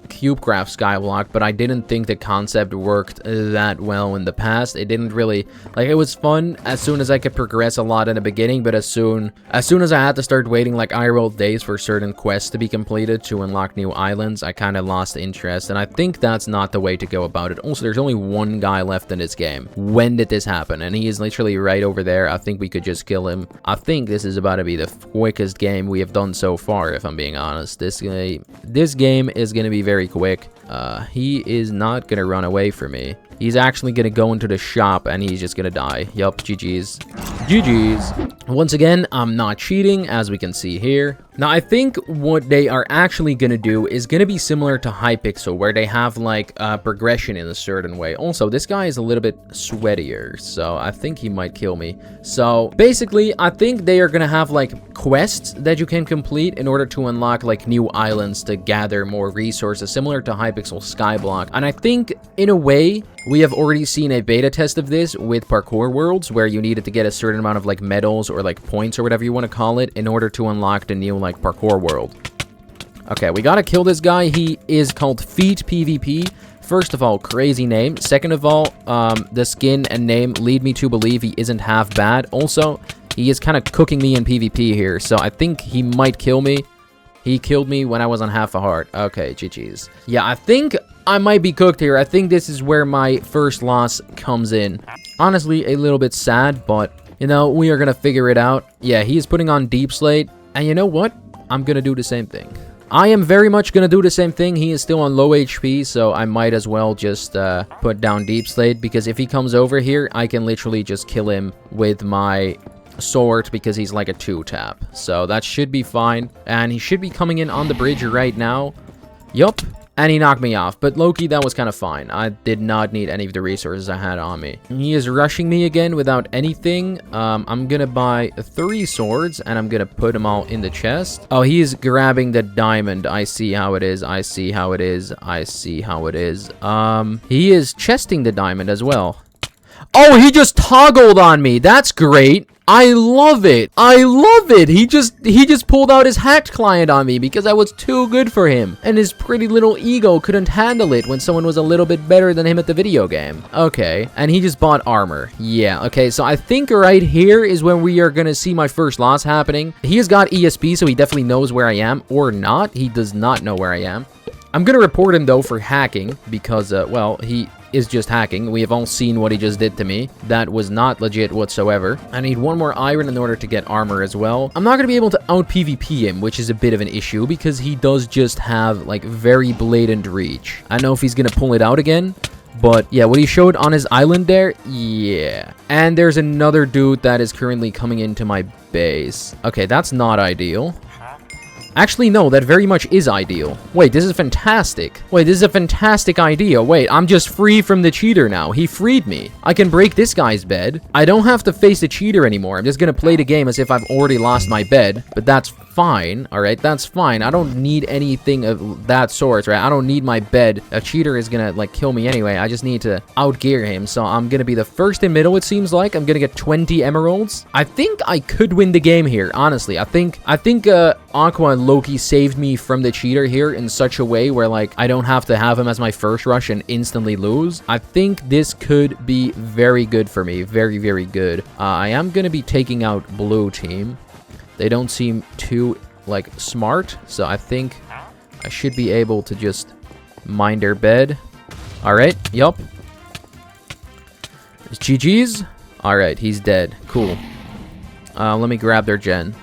CubeCraft Skyblock, but I didn't think the concept worked that well in the past. It didn't really, like, it was fun as soon as I could progress a lot in the beginning, but as soon as I had to start waiting like IRL days for certain quests to be completed to unlock new islands, I kind of lost interest, and I think that's not the way to go about it. Also, there's only one guy left in this game. When did this happen? And he is literally right over there. I think we could just kill him. I think this is about to be the quickest game we have done so far, if I'm being honest. This game is going to be very quick. He is not gonna run away from me. He's actually gonna go into the shop and he's just gonna die. Yup, GG's. GG's. Once again, I'm not cheating, as we can see here. Now, I think what they are actually gonna do is gonna be similar to Hypixel, where they have like progression in a certain way. Also, this guy is a little bit sweatier, so I think he might kill me. So basically, I think they are gonna have like quests that you can complete in order to unlock like new islands to gather more resources, similar to Hypixel Skyblock. And I think in a way, we have already seen a beta test of this with Parkour Worlds, where you needed to get a certain amount of like medals or like points or whatever you want to call it in order to unlock the new like Parkour World. Okay, we gotta kill this guy. He is called Feet PvP. First of all, crazy name. Second of all, the skin and name lead me to believe he isn't half bad. Also, he is kind of cooking me in PvP here, so I think he might kill me. He killed me when I was on half a heart. Okay, GG's. Yeah, I think I might be cooked here. I think this is where my first loss comes in. Honestly, a little bit sad, but, you know, we are going to figure it out. Yeah, he is putting on Deep Slate, and you know what? I'm going to do the same thing. I am very much going to do the same thing. He is still on low HP, so I might as well just put down Deep Slate, because if he comes over here, I can literally just kill him with my sword, because he's like a 2-tap. So that should be fine, and he should be coming in on the bridge right now. Yup. And he knocked me off, but Loki, that was kind of fine. I did not need any of the resources I had on me. He is rushing me again without anything. I'm gonna buy 3 swords, and I'm gonna put them all in the chest. Oh, he is grabbing the diamond. I see how it is. I see how it is. I see how it is. He is chesting the diamond as well. Oh, he just toggled on me. That's great. I love it. I love it. He just pulled out his hacked client on me because I was too good for him. And his pretty little ego couldn't handle it when someone was a little bit better than him at the video game. Okay. And he just bought armor. Yeah. Okay. So I think right here is when we are going to see my first loss happening. He has got ESP, so he definitely knows where I am, or not. He does not know where I am. I'm going to report him, though, for hacking because, well, he is just hacking. We have all seen what he just did to me. That was not legit whatsoever. I need 1 more iron in order to get armor as well. I'm not going to be able to out PvP him, which is a bit of an issue because he does just have, like, very blatant reach. I don't know if he's going to pull it out again, but yeah, what he showed on his island there, yeah. And there's another dude that is currently coming into my base. Okay, that's not ideal. Actually, no, that very much is ideal. Wait, this is fantastic. Wait, this is a fantastic idea. Wait, I'm just free from the cheater now. He freed me. I can break this guy's bed. I don't have to face the cheater anymore. I'm just gonna play the game as if I've already lost my bed, but that's fine, all right? That's fine. I don't need anything of that sort, right? I don't need my bed. A cheater is gonna, like, kill me anyway. I just need to outgear him, so I'm gonna be the first in middle, it seems like. I'm gonna get 20 emeralds. I think I could win the game here, honestly. I think Aqua and Loki saved me from the cheater here in such a way where, like, I don't have to have him as my first rush and instantly lose. I think this could be very good for me. Very, very good. I am gonna be taking out blue team. They don't seem too, like, smart, so I think I should be able to just mine their bed. Alright, yup. It's GG's. Alright, he's dead. Cool. Let me grab their gen.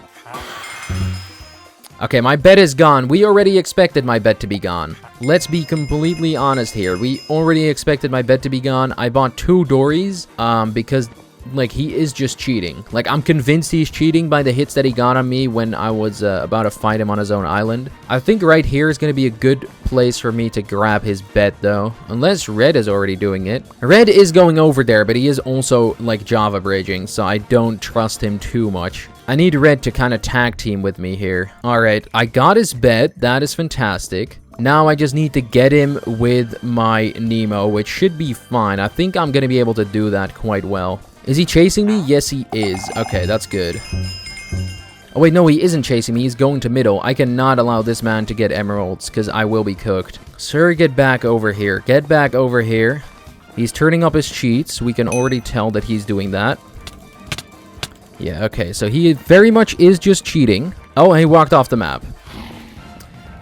Okay, my bed is gone. We already expected my bed to be gone. Let's be completely honest here. We already expected my bed to be gone. I bought 2 dories, because, like, he is just cheating. Like, I'm convinced he's cheating by the hits that he got on me when I was about to fight him on his own island. I think right here is going to be a good place for me to grab his bed, though. Unless Red is already doing it. Red is going over there, but he is also, like, Java bridging, so I don't trust him too much. I need Red to kind of tag team with me here. Alright, I got his bed. That is fantastic. Now I just need to get him with my Nemo, which should be fine. I think I'm going to be able to do that quite well. Is he chasing me? Yes, he is. Okay, that's good. Oh, wait, no, he isn't chasing me. He's going to middle. I cannot allow this man to get emeralds, because I will be cooked. Sir, get back over here. Get back over here. He's turning up his cheats. We can already tell that he's doing that. Yeah, okay, so he very much is just cheating. Oh, and he walked off the map.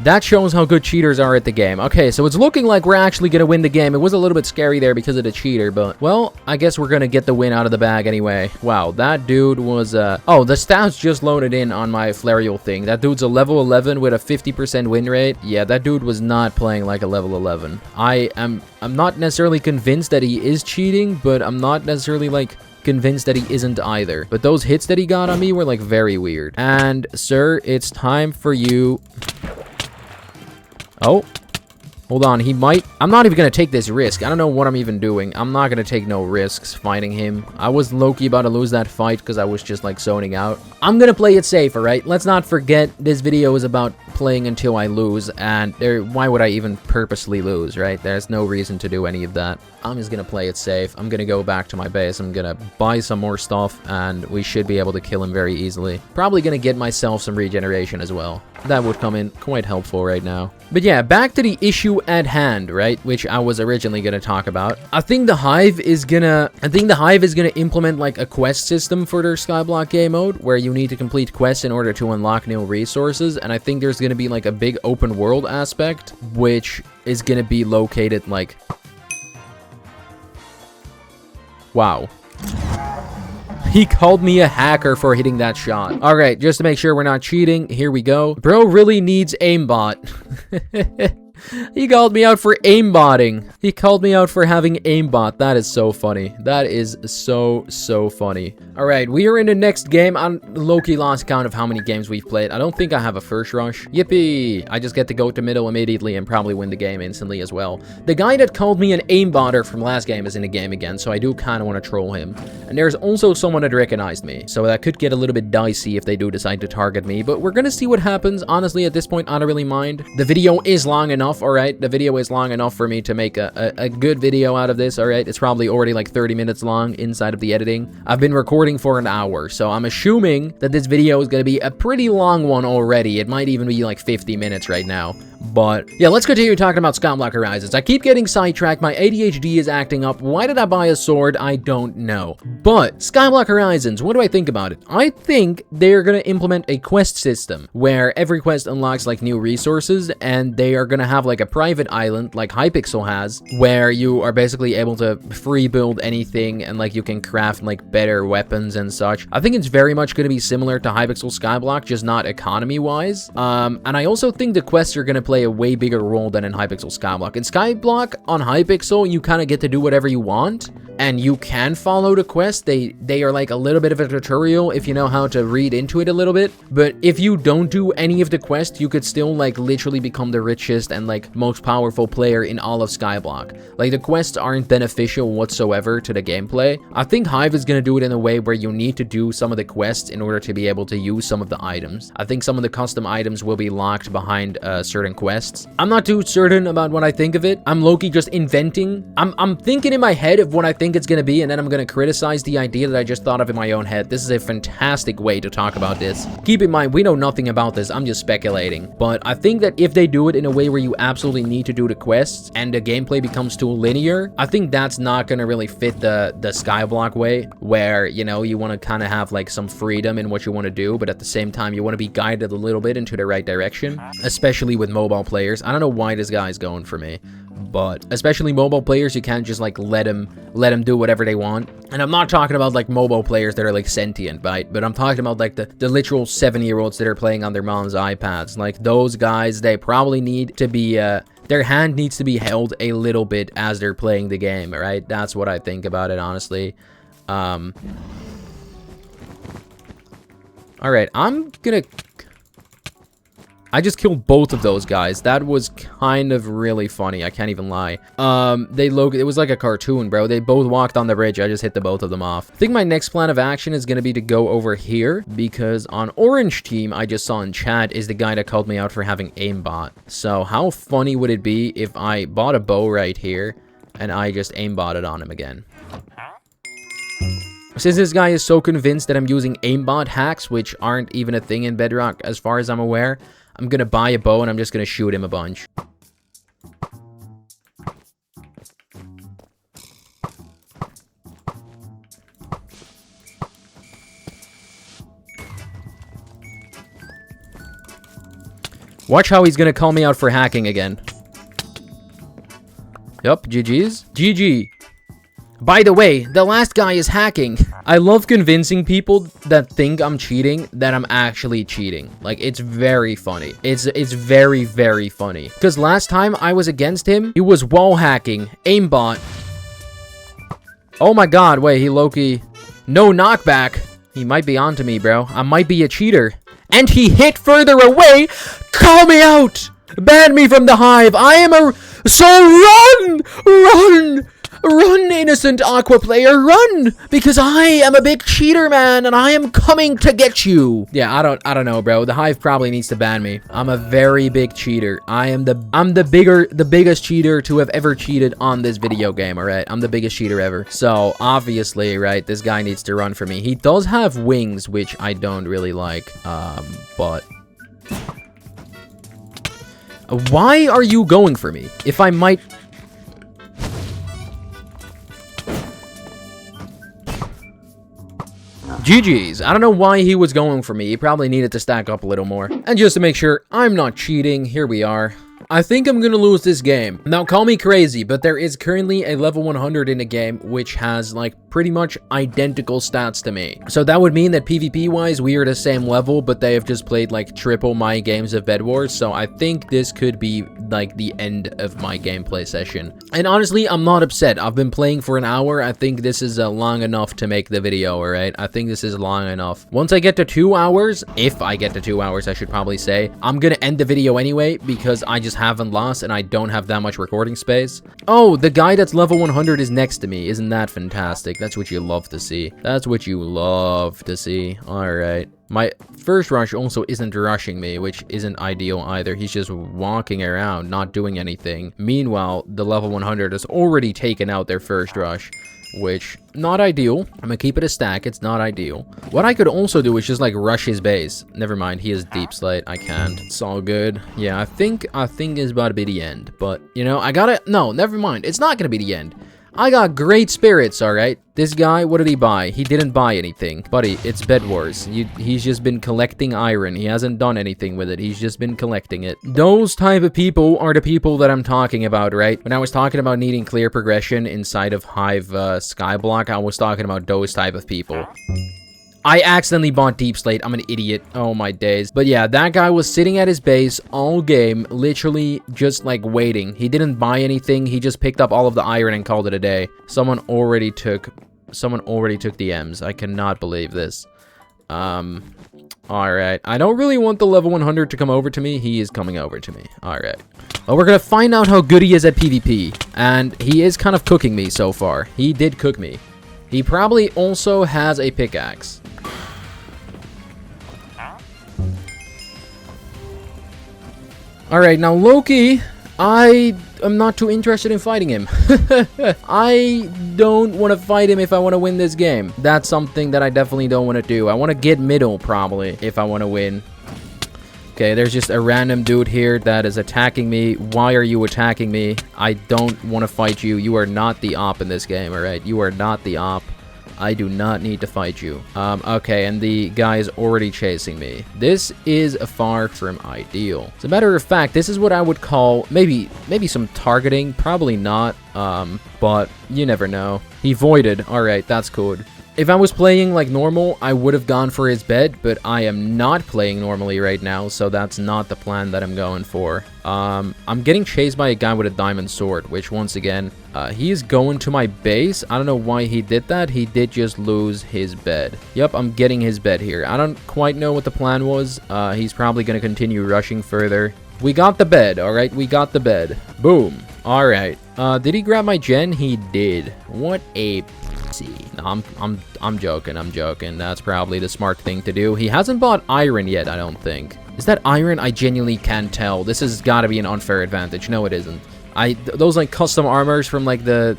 That shows how good cheaters are at the game. Okay, so it's looking like we're actually going to win the game. It was a little bit scary there because of the cheater, but, well, I guess we're going to get the win out of the bag anyway. Wow, that dude was, oh, the stats just loaded in on my Flarial thing. That dude's a level 11 with a 50% win rate. Yeah, that dude was not playing like a level 11. I'm not necessarily convinced that he is cheating, but I'm not necessarily, like, convinced that he isn't either. But those hits that he got on me were, like, very weird. And, sir, it's time for you... Oh, hold on, he might... I'm not even going to take this risk. I don't know what I'm even doing. I'm not going to take no risks fighting him. I was low-key about to lose that fight because I was just, like, zoning out. I'm going to play it safe, alright? Let's not forget this video is about playing until I lose, and why would I even purposely lose, right? There's no reason to do any of that. I'm just going to play it safe. I'm going to go back to my base. I'm going to buy some more stuff, and we should be able to kill him very easily. Probably going to get myself some regeneration as well. That would come in quite helpful right now. But yeah, back to the issue at hand, right, which I was originally going to talk about, I think the Hive is gonna implement like a quest system for their Skyblock game mode where you need to complete quests in order to unlock new resources. And I think there's going to be like a big open world aspect, which is going to be located like... Wow. He called me a hacker for hitting that shot. All right, just to make sure we're not cheating, here we go. Bro really needs aimbot. He called me out for aimbotting. He called me out for having aimbot. That is so funny. That is so funny. All right, we are in the next game. I'm low-key lost count of how many games we've played. I don't think I have a first rush. Yippee! I just get to go to middle immediately and probably win the game instantly as well. The guy that called me an aimbotter from last game is in the game again, so I do kind of want to troll him. And there's also someone that recognized me, so that could get a little bit dicey if they do decide to target me, but we're gonna see what happens. Honestly, at this point, I don't really mind. The video is long enough. All right, the video is long enough for me to make a good video out of this. All right, it's probably already like 30 minutes long inside of the editing. I've been recording for an hour, so I'm assuming that this video is going to be a pretty long one already. It might even be like 50 minutes right now. But yeah, let's continue talking about Skyblock Horizons. I keep getting sidetracked. My ADHD is acting up. Why did I buy a sword? I don't know. But Skyblock Horizons, what do I think about it? I think they're going to implement a quest system where every quest unlocks like new resources, and they are going to have like a private island like Hypixel has, where you are basically able to free build anything and like you can craft like better weapons and such. I think it's very much going to be similar to Hypixel Skyblock, just not economy wise. And I also think the quests are going to play a way bigger role than in Hypixel Skyblock. In Skyblock on Hypixel, you kind of get to do whatever you want, and you can follow the quest. They are like a little bit of a tutorial if you know how to read into it a little bit. But if you don't do any of the quests, you could still like literally become the richest and like most powerful player in all of Skyblock. Like the quests aren't beneficial whatsoever to the gameplay. I think Hive is going to do it in a way where you need to do some of the quests in order to be able to use some of the items. I think some of the custom items will be locked behind certain quests. I'm not too certain about what I think of it. I'm low-key just inventing. I'm thinking in my head of what I think it's going to be, and then I'm going to criticize the idea that I just thought of in my own head. This is a fantastic way to talk about this. Keep in mind, we know nothing about this. I'm just speculating. But I think that if they do it in a way where you absolutely need to do the quests and the gameplay becomes too linear, I think that's not going to really fit the Skyblock way, where, you know, you want to kind of have like some freedom in what you want to do, but at the same time, you want to be guided a little bit into the right direction, especially with mobile players. I don't know why this guy's going for me, but especially mobile players, you can't just like let them do whatever they want. And I'm not talking about like mobile players that are like sentient, right? But I'm talking about like the literal 7-year-olds that are playing on their mom's iPads. Like those guys, they probably need to be their hand needs to be held a little bit as they're playing the game, right? That's what I think about it, honestly. All right, I just killed both of those guys. That was kind of really funny. I can't even lie. It was like a cartoon, bro. They both walked on the bridge. I just hit the both of them off. I think my next plan of action is going to be to go over here, because on Orange Team, I just saw in chat, is the guy that called me out for having aimbot. So how funny would it be if I bought a bow right here and I just aimbotted on him again? Since this guy is so convinced that I'm using aimbot hacks, which aren't even a thing in Bedrock as far as I'm aware, I'm gonna buy a bow and I'm just gonna shoot him a bunch. Watch how he's gonna call me out for hacking again. Yup, GG's. GG. By the way, the last guy is hacking. I love convincing people that think I'm cheating that I'm actually cheating. Like, it's very funny. It's very, very funny. Because last time I was against him, he was wall hacking, aimbot. Oh my god, wait, he low-key... No knockback. He might be onto me, bro. I might be a cheater. And he hit further away. Call me out. Ban me from the hive. I am a... So run! Run! Run, innocent Aqua player, run! Because I am a big cheater, man, and I am coming to get you. Yeah, I don't know, bro. The hive probably needs to ban me. I'm a very big cheater. I'm the biggest cheater to have ever cheated on this video game, all right? I'm the biggest cheater ever. So, obviously, right, this guy needs to run for me. He does have wings, which I don't really like, but... Why are you going for me? If I might... GG's. I don't know why he was going for me. He probably needed to stack up a little more. And just to make sure I'm not cheating, here we are. I think I'm gonna lose this game. Now, call me crazy, but there is currently a level 100 in the game, which has, like, pretty much identical stats to me. So that would mean that PvP-wise, we are the same level, but they have just played, like, triple my games of Bedwars. So I think this could be, like, the end of my gameplay session. And honestly, I'm not upset. I've been playing for an hour. I think this is long enough to make the video, alright? I think this is long enough. Once I get to 2 hours, if I get to 2 hours, I should probably say, I'm gonna end the video anyway, because I just haven't lost and I don't have that much recording space. Oh, the guy that's level 100 is next to me. Isn't that fantastic? That's what you love to see. That's what you love to see. All right. My first rush also isn't rushing me, which isn't ideal either. He's just walking around, not doing anything. Meanwhile, the level 100 has already taken out their first rush, which, not ideal. I'm gonna keep it a stack. It's not ideal. What I could also do is just, like, rush his base. Never mind. He has deep slate. I can't. It's all good. Yeah, I think it's about to be the end. But, you know, I gotta... No, never mind. It's not gonna be the end. I got great spirits, alright? This guy, what did he buy? He didn't buy anything. Buddy, it's Bedwars. He's just been collecting iron. He hasn't done anything with it. He's just been collecting it. Those type of people are the people that I'm talking about, right? When I was talking about needing clear progression inside of Hive Skyblock, I was talking about those type of people. I accidentally bought Deep Slate. I'm an idiot. Oh my days. But yeah, that guy was sitting at his base all game, literally just like waiting. He didn't buy anything. He just picked up all of the iron and called it a day. Someone already took the M's. I cannot believe this. Alright. I don't really want the level 100 to come over to me. He is coming over to me. Alright. Well, we're gonna find out how good he is at PvP. And he is kind of cooking me so far. He did cook me. He probably also has a pickaxe. Alright, now Loki, I am not too interested in fighting him. I don't want to fight him if I want to win this game. That's something that I definitely don't want to do. I want to get middle, probably, if I want to win. Okay, there's just a random dude here that is attacking me. Why are you attacking me? I don't want to fight you. You are not the op in this game, alright? You are not the op. I do not need to fight you. Okay, and the guy is already chasing me. This is far from ideal. As a matter of fact, this is what I would call maybe some targeting. Probably not, but you never know. He voided. Alright, that's cool. If I was playing like normal, I would have gone for his bed, but I am not playing normally right now, so that's not the plan that I'm going for. I'm getting chased by a guy with a diamond sword, which once again, he is going to my base. I don't know why he did that. He did just lose his bed. Yep, I'm getting his bed here. I don't quite know what the plan was. He's probably going to continue rushing further. We got the bed, alright? We got the bed. Boom. Alright. Did he grab my gen? He did. What a... No, I'm joking. I'm joking. That's probably the smart thing to do. He hasn't bought iron yet, I don't think. Is that iron? I genuinely can't tell. This has got to be an unfair advantage. No, it isn't. Those like custom armors from like the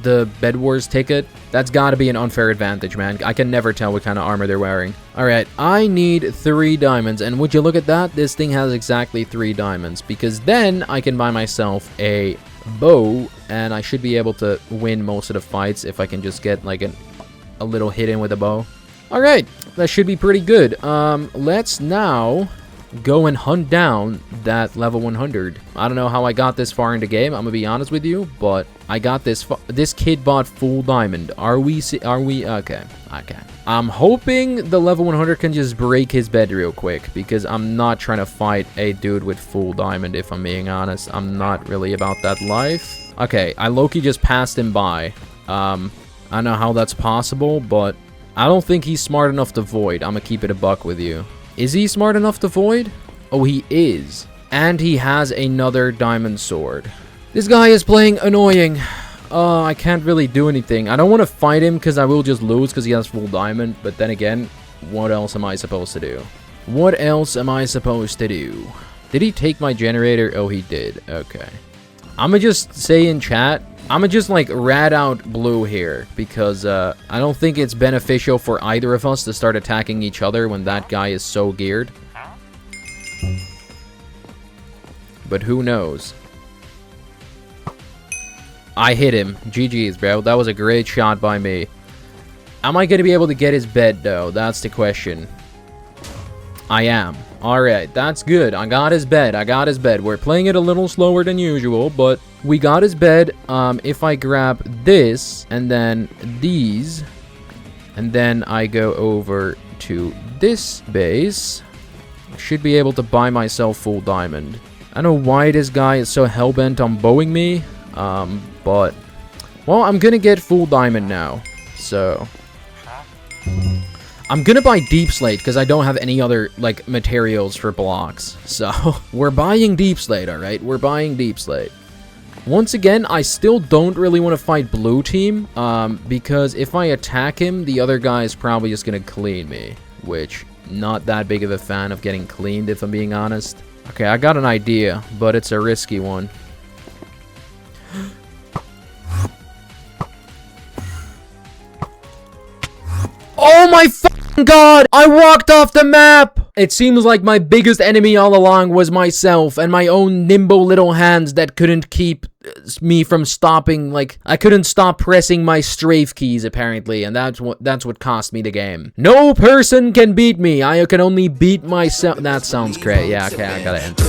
Bedwars ticket, that's got to be an unfair advantage, man. I can never tell what kind of armor they're wearing. All right, I need 3 diamonds, and would you look at that? This thing has exactly 3 diamonds, because then I can buy myself a bow, and I should be able to win most of the fights if I can just get like a little hit in with a bow. All right, that should be pretty good. Let's now go and hunt down that level 100. I don't know how I got this far in the game, I'm gonna be honest with you, but I got this this kid bought full diamond. Are we okay. I'm hoping the level 100 can just break his bed real quick, because I'm not trying to fight a dude with full diamond, if I'm being honest. I'm not really about that life. Okay, I low-key just passed him by. I don't know how that's possible, but I don't think he's smart enough to void. I'm gonna keep it a buck with you. Is he smart enough to void? Oh, he is. And he has another diamond sword. This guy is playing annoying. I can't really do anything. I don't want to fight him because I will just lose because he has full diamond. But then again, what else am I supposed to do? What else am I supposed to do? Did he take my generator? Oh, he did. Okay. I'm gonna just say in chat, I'm gonna just like rat out blue here, because I don't think it's beneficial for either of us to start attacking each other when that guy is so geared. but who knows? I hit him. GG's, bro. That was a great shot by me. Am I going to be able to get his bed, though? That's the question. I am. Alright, that's good. I got his bed. I got his bed. We're playing it a little slower than usual, but we got his bed. If I grab this, and then these, and then I go over to this base, I should be able to buy myself full diamond. I don't know why this guy is so hellbent on bowing me, but, well, I'm gonna get full diamond now, so... I'm gonna buy deep slate because I don't have any other, like, materials for blocks. So, we're buying deep slate, alright? We're buying deep slate. Once again, I still don't really want to fight blue team, because if I attack him, the other guy is probably just gonna clean me, which, not that big of a fan of getting cleaned, if I'm being honest. Okay, I got an idea, but it's a risky one. Oh my fucking god! I walked off the map! It seems like my biggest enemy all along was myself and my own nimble little hands that couldn't keep me from stopping, like, I couldn't stop pressing my strafe keys, apparently, and that's what cost me the game. No person can beat me, I can only beat myself. That sounds great. Yeah, okay, I gotta enter.